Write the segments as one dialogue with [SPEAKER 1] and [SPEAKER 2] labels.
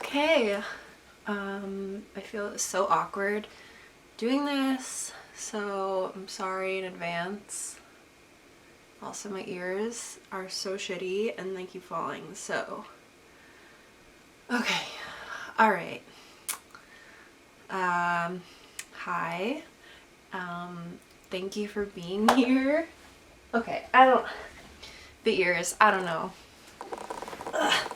[SPEAKER 1] Okay, I feel so awkward doing this, so I'm sorry in advance. Also, my ears are so shitty and they keep falling, so. Okay, alright. Hi. Thank you for being here. Okay, the ears, I don't know. Ugh.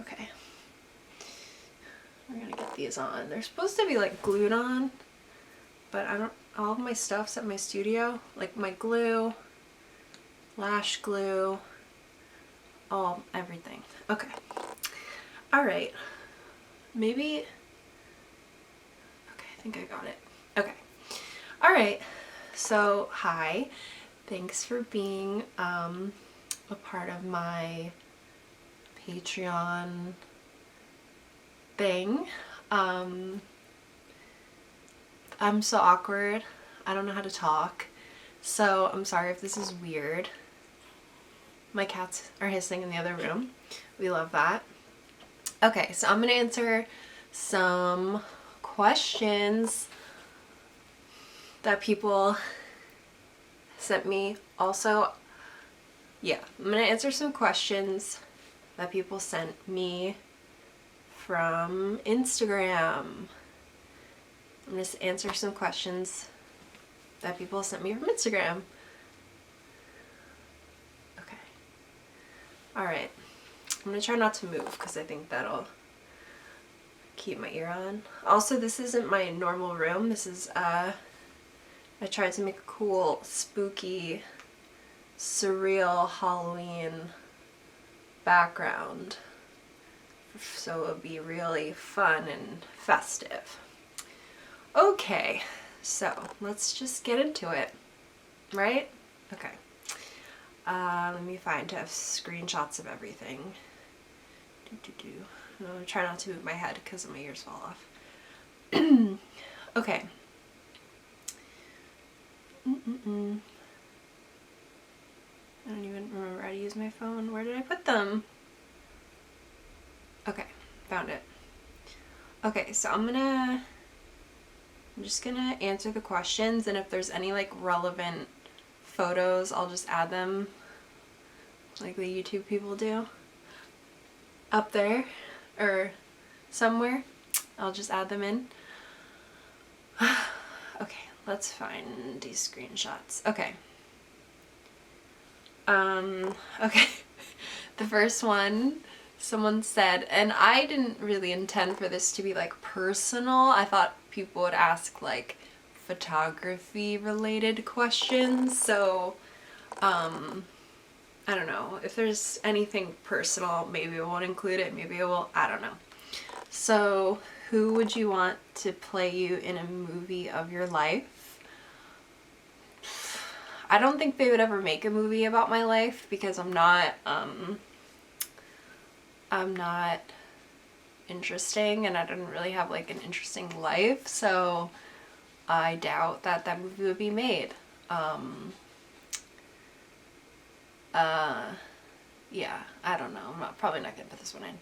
[SPEAKER 1] Okay. We're gonna get these on. They're supposed to be like glued on, but all of my stuff's at my studio. Like my glue, lash glue, everything. Okay. Alright. Maybe, okay, I think I got it. Okay. Alright. So, hi. Thanks for being a part of my Patreon thing. I'm so awkward. I don't know how to talk. So I'm sorry if this is weird. My cats are hissing in the other room. We love that. Okay, so I'm gonna answer some questions that people sent me. Also, yeah, I'm gonna answer some questions that people sent me from Instagram. I'm gonna answer some questions that people sent me from Instagram. Okay. Alright. I'm gonna try not to move because I think that'll keep my ear on. Also, this isn't my normal room. This is, I tried to make a cool, spooky, surreal Halloween background, so it would be really fun and festive. Okay, so let's just get into it, right? Okay. Let me find to have screenshots of everything. I'm gonna try not to move my head because my ears fall off. Okay. I don't even remember how to use my phone. Where did I put them? Okay, found it. Okay, so I'm just gonna answer the questions, and if there's any like relevant photos, I'll just add them like the YouTube people do up there or somewhere. I'll just add them in. Okay, let's find these screenshots. Okay. Okay. The first one, someone said, and I didn't really intend for this to be like personal. I thought people would ask like photography related questions. So, I don't know. If there's anything personal, maybe I won't include it. Maybe I will. I don't know. So, who would you want to play you in a movie of your life? I don't think they would ever make a movie about my life because I'm not interesting, and I didn't really have like an interesting life, so I doubt that that movie would be made. Yeah, I don't know. I'm probably not gonna put this one in.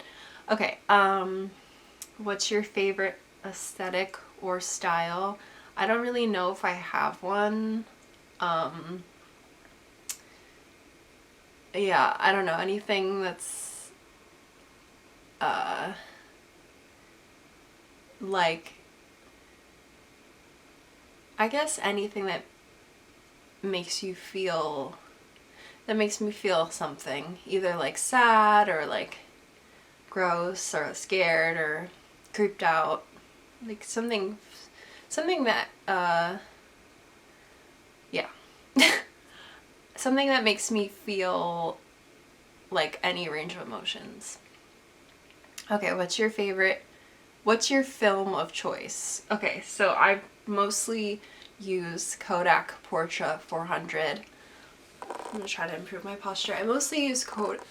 [SPEAKER 1] Okay, what's your favorite aesthetic or style? I don't really know if I have one. Yeah, I don't know. Anything that's, like, I guess anything that makes you feel, that makes me feel something. Either, like, sad or, like, gross or scared or creeped out. Like, something that, yeah. Something that makes me feel like any range of emotions. Okay, what's your film of choice? Okay, so I mostly use Kodak Portra 400. I'm gonna try to improve my posture. I mostly use Kodak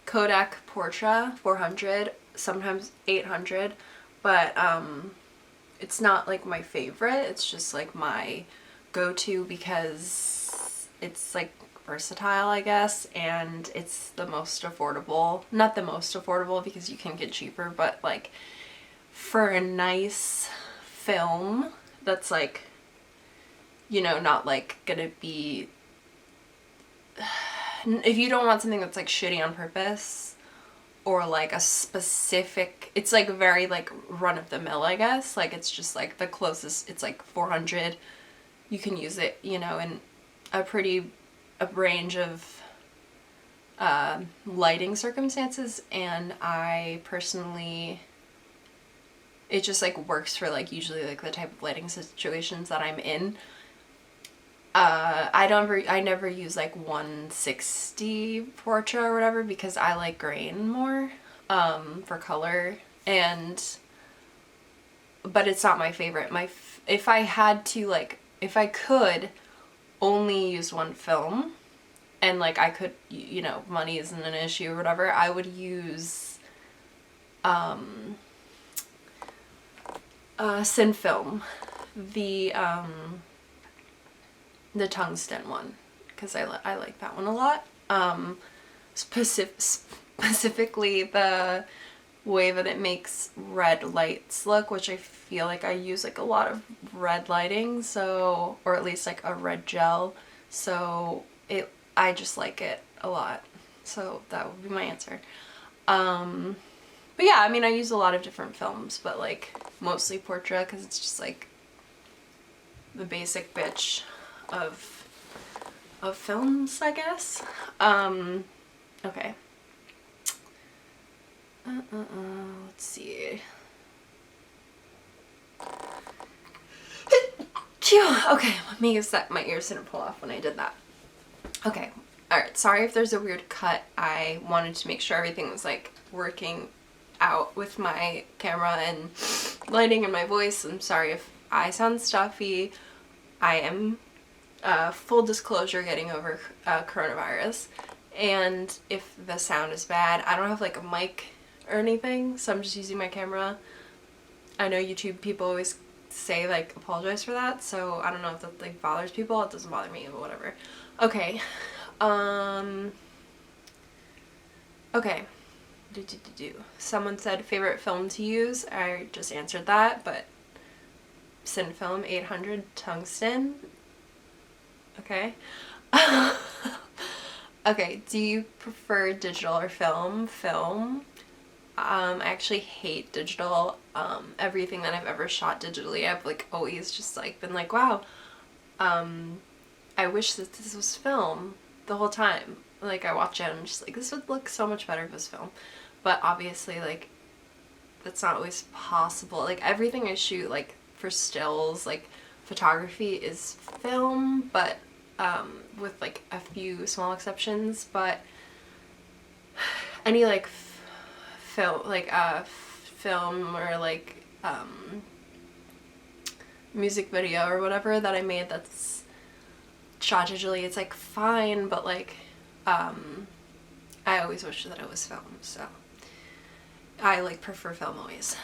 [SPEAKER 1] Portra 400, sometimes 800, but it's not like my favorite. It's just like my go-to because it's like versatile, I guess, and it's the most affordable. Not the most affordable because you can get cheaper, but like for a nice film that's like, you know, not like gonna be, if you don't want something that's like shitty on purpose or like a specific, it's like very like run of the mill, I guess, like it's just like the closest, it's like 400, you can use it, you know, in a range of lighting circumstances, and I personally, it just like works for like usually like the type of lighting situations that I'm in. I never use like 160 Portra or whatever because I like grain more for color, but it's not my favorite. If I had to, like, if I could only use one film and like I could, you know, money isn't an issue or whatever, I would use Cinefilm, the tungsten one, because I like that one a lot. Specifically the way that it makes red lights look, which I feel like I use like a lot of red lighting, so, or at least like a red gel, so I just like it a lot, so that would be my answer. But yeah, I mean, I use a lot of different films, but like mostly Portra because it's just like the basic bitch of films, I guess. Okay. Let's see. Okay, let me use that. My ears didn't pull off when I did that. Okay. Alright, sorry if there's a weird cut. I wanted to make sure everything was like working out with my camera and lighting and my voice. I'm sorry if I sound stuffy. I am, full disclosure, getting over coronavirus, and if the sound is bad, I don't have like a mic or anything, so I'm just using my camera. I know YouTube people always say like apologize for that, so I don't know if that like bothers people. It doesn't bother me, but whatever. Okay. Okay. Someone said favorite film to use. I just answered that, but Cinefilm 800 tungsten. Okay. Okay, do you prefer digital or film? Film. I actually hate digital. Everything that I've ever shot digitally, I've like always just like been like, wow, I wish that this was film the whole time. Like I watch it and I'm just like, this would look so much better if it was film. But obviously like that's not always possible. Like everything I shoot, like for stills, like photography, is film, but with like a few small exceptions. But any like film, like film or like music video or whatever that I made that's shot digitally, it's like fine, but like I always wish that it was film, so I like prefer film always.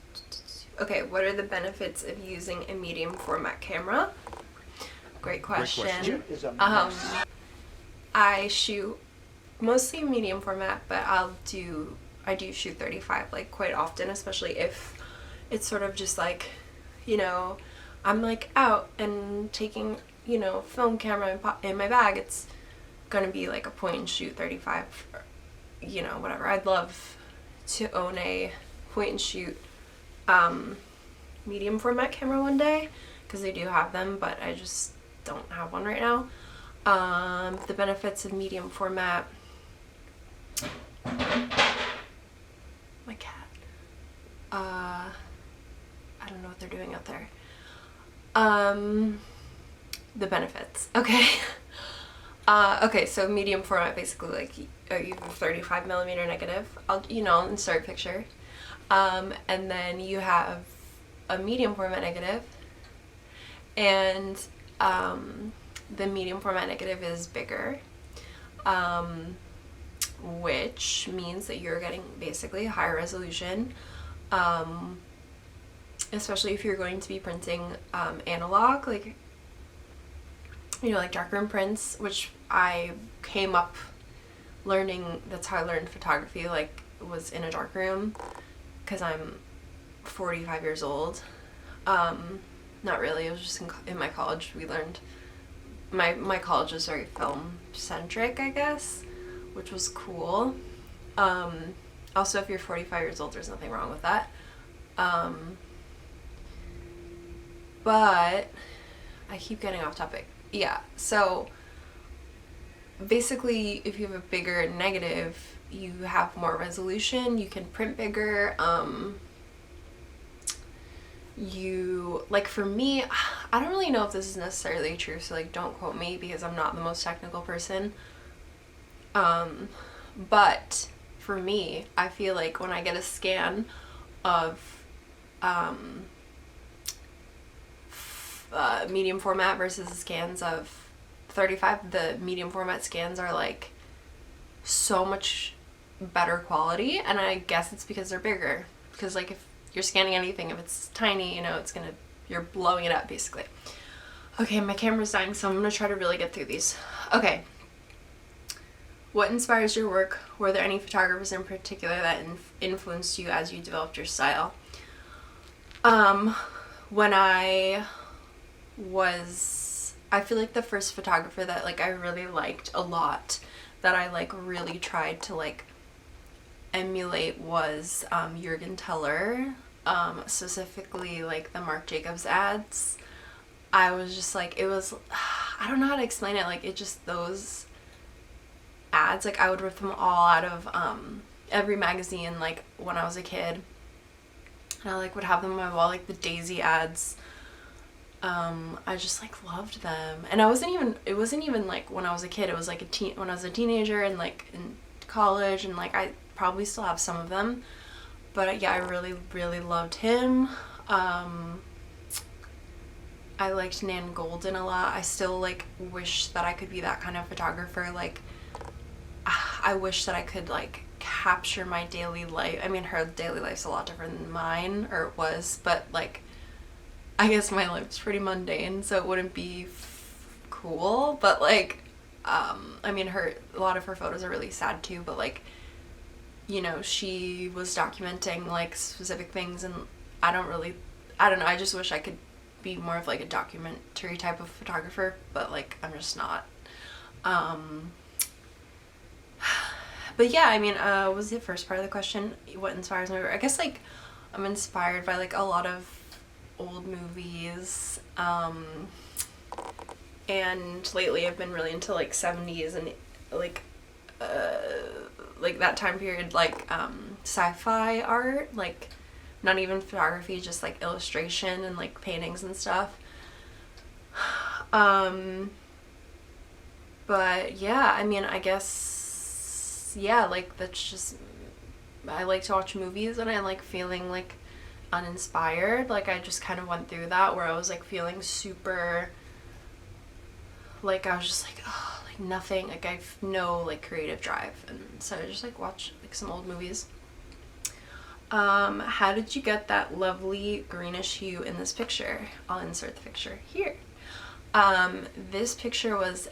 [SPEAKER 1] Okay, what are the benefits of using a medium format camera? Great question. I shoot mostly medium format, but I do shoot 35 like quite often, especially if it's sort of just like, you know, I'm like out and taking, you know, film camera in my bag. It's gonna be like a point and shoot 35, or, you know, whatever. I'd love to own a point and shoot medium format camera one day, because they do have them, but I just don't have one right now. The benefits of medium format. My cat. I don't know what they're doing out there. The benefits. Okay. Okay, so medium format, basically like you have a 35 millimeter negative. I'll, you know, insert picture. And then you have a medium format negative, and the medium format negative is bigger, which means that you're getting basically a higher resolution, especially if you're going to be printing analog. Like you know, like darkroom prints, which I came up learning. That's how I learned photography, like was in a darkroom, because I'm 45 years old. Not really, it was just in my college we learned. My college was very film centric, I guess, which was cool. Also, if you're 45 years old, there's nothing wrong with that. But I keep getting off topic. Yeah, so basically, if you have a bigger negative, you have more resolution, you can print bigger. You, like, for me, I don't really know if this is necessarily true, so like don't quote me because I'm not the most technical person. But for me, I feel like when I get a scan of medium format versus the scans of 35, the medium format scans are like so much better quality, and I guess it's because they're bigger, because like if you're scanning anything, if it's tiny, you know, it's gonna, you're blowing it up basically. Okay, my camera's dying, so I'm gonna try to really get through these. Okay, what inspires your work? Were there any photographers in particular that influenced you as you developed your style? When I feel like the first photographer that like I really liked a lot, that I like really tried to like emulate was Jürgen Teller, specifically like the Marc Jacobs ads. I was just like, it was, I don't know how to explain it, like it just, those ads, like I would rip them all out of every magazine like when I was a kid, and I like would have them on my wall, like the Daisy ads. I just like loved them, and it wasn't even like when I was a kid, it was like when I was a teenager and like in college, and like I probably still have some of them, but yeah, I really really loved him. I liked Nan Golden a lot. I still like wish that I could be that kind of photographer. Like I wish that I could like capture my daily life. I mean, her daily life's a lot different than mine, or it was, but like I guess my life's pretty mundane, so it wouldn't be cool, but like I mean, a lot of her photos are really sad too, but like, you know, she was documenting like specific things, and I don't know, I just wish I could be more of like a documentary type of photographer, but like I'm just not. But yeah, I mean, what was the first part of the question? What inspires me? I guess like I'm inspired by like a lot of old movies, and lately I've been really into like 70s and like that time period, like sci-fi art, like not even photography, just like illustration and like paintings and stuff. But yeah, I mean, I guess, yeah, like that's just, I like to watch movies and I like feeling like uninspired. Like I just kind of went through that where I was like feeling super, like I was just like, oh, like nothing, like I have no like creative drive, and so I just like watch like some old movies. How did you get that lovely greenish hue in this picture? I'll insert the picture here. This picture was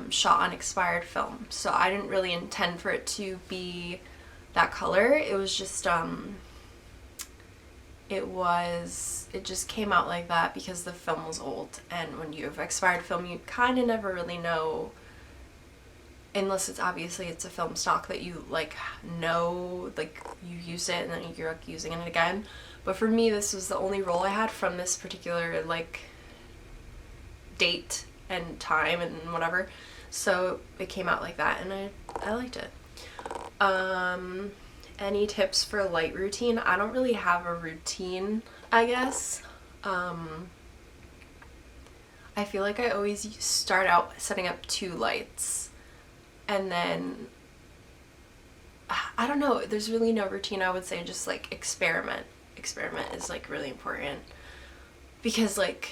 [SPEAKER 1] shot on expired film, so I didn't really intend for it to be that color. It was just it just came out like that because the film was old, and when you have expired film, you kind of never really know, unless it's obviously it's a film stock that you like know, like you use it and then you're like using it again. But for me, this was the only roll I had from this particular like date and time and whatever, so it came out like that, and I liked it. Any tips for light routine? I don't really have a routine, I guess. I feel like I always start out setting up 2 lights, and then I don't know, there's really no routine. I would say just like experiment is like really important, because like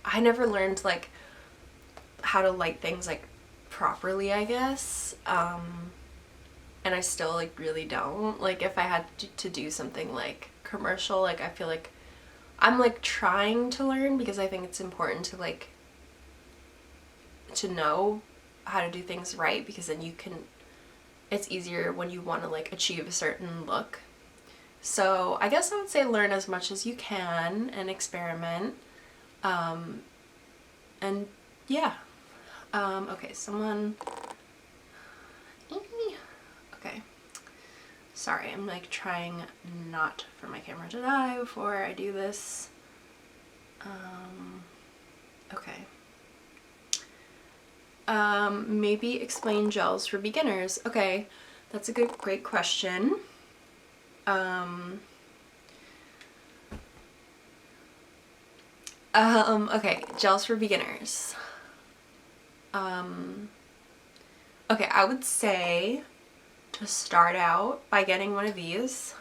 [SPEAKER 1] I never learned like how to light things like properly, I guess, and I still like really don't. Like if I had to do something like commercial, like I feel like I'm like trying to learn, because I think it's important to like to know how to do things right, because then it's easier when you want to like achieve a certain look. So I guess I would say learn as much as you can and experiment. And yeah. Okay, okay. Sorry, I'm like trying not for my camera to die before I do this. Okay. Maybe explain gels for beginners. Okay, that's a great question. Okay, gels for beginners. Okay, I would say to start out by getting one of these,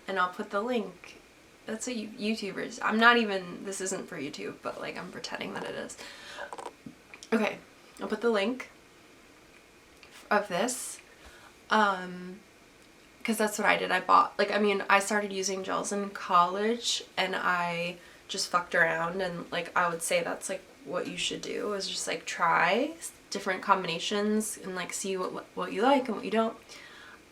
[SPEAKER 1] and I'll put the link. That's a YouTubers. I'm not even, this isn't for YouTube, but like I'm pretending that it is. Okay, I'll put the link of this, because that's what I did. I bought, like, I mean, I started using gels in college, and I just fucked around, and like I would say that's like what you should do, is just like try different combinations and like see what you like and what you don't.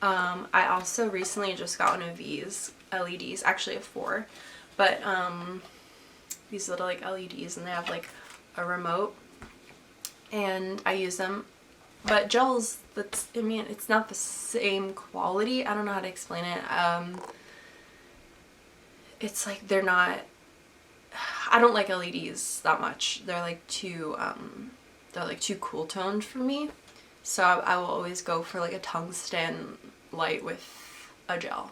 [SPEAKER 1] I also recently just got one of these LEDs, actually a 4, but these little like LEDs, and they have like a remote, and I use them. But gels, I mean, it's not the same quality. I don't know how to explain it. It's like they're not, I don't like LEDs that much. They're like too cool toned for me. So I will always go for like a tungsten light with a gel.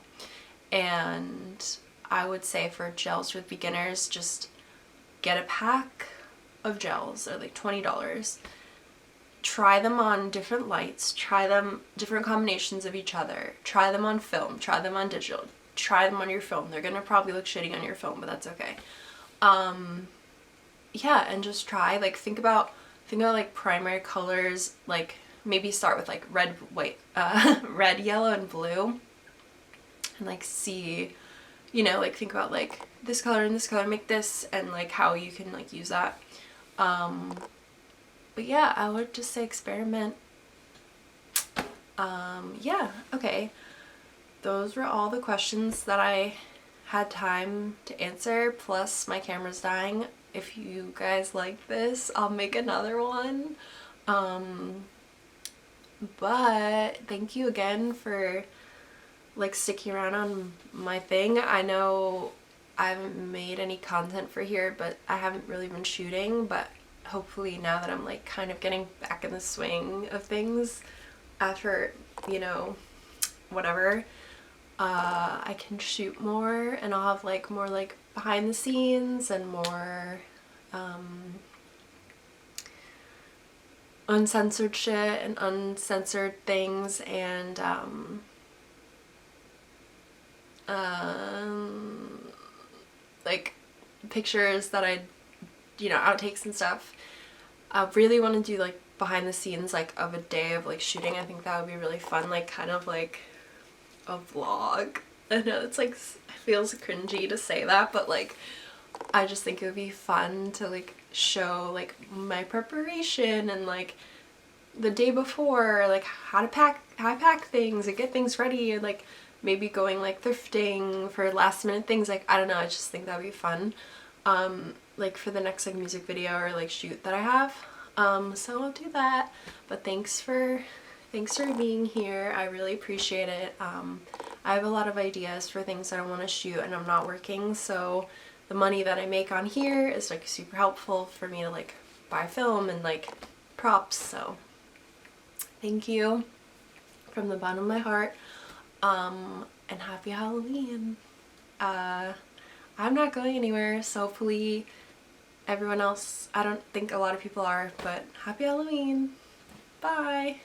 [SPEAKER 1] And I would say for gels with beginners, just get a pack of gels. They're like $20. Try them on different lights, try them different combinations of each other, try them on film, try them on digital, try them on your phone. They're gonna probably look shitty on your phone, but that's okay. Yeah, and just try, like, think about like primary colors, like maybe start with like red, white, red, yellow, and blue, and like see, you know, like think about like this color and this color make this, and like how you can like use that. But yeah, I would just say experiment. Yeah, okay. Those were all the questions that I had time to answer, plus my camera's dying. If you guys like this, I'll make another one. But thank you again for like sticking around on my thing. I know I haven't made any content for here, but I haven't really been shooting, but hopefully now that I'm like kind of getting back in the swing of things after, you know, whatever, I can shoot more, and I'll have like more like behind the scenes and more uncensored shit and uncensored things, and like pictures that I, you know, outtakes and stuff. I really want to do like behind the scenes like of a day of like shooting. I think that would be really fun, like kind of like a vlog. I know it's like, it feels cringy to say that, but like I just think it would be fun to like show like my preparation and like the day before, like how I pack things and get things ready, and like maybe going like thrifting for last minute things. Like I don't know, I just think that'd be fun, like for the next like music video or like shoot that I have. So I'll do that. But thanks for being here. I really appreciate it. I have a lot of ideas for things that I want to shoot, and I'm not working, so the money that I make on here is like super helpful for me to like buy film and like props. So thank you from the bottom of my heart, and happy Halloween. I'm not going anywhere, so hopefully everyone else, I don't think a lot of people are, but happy Halloween. Bye.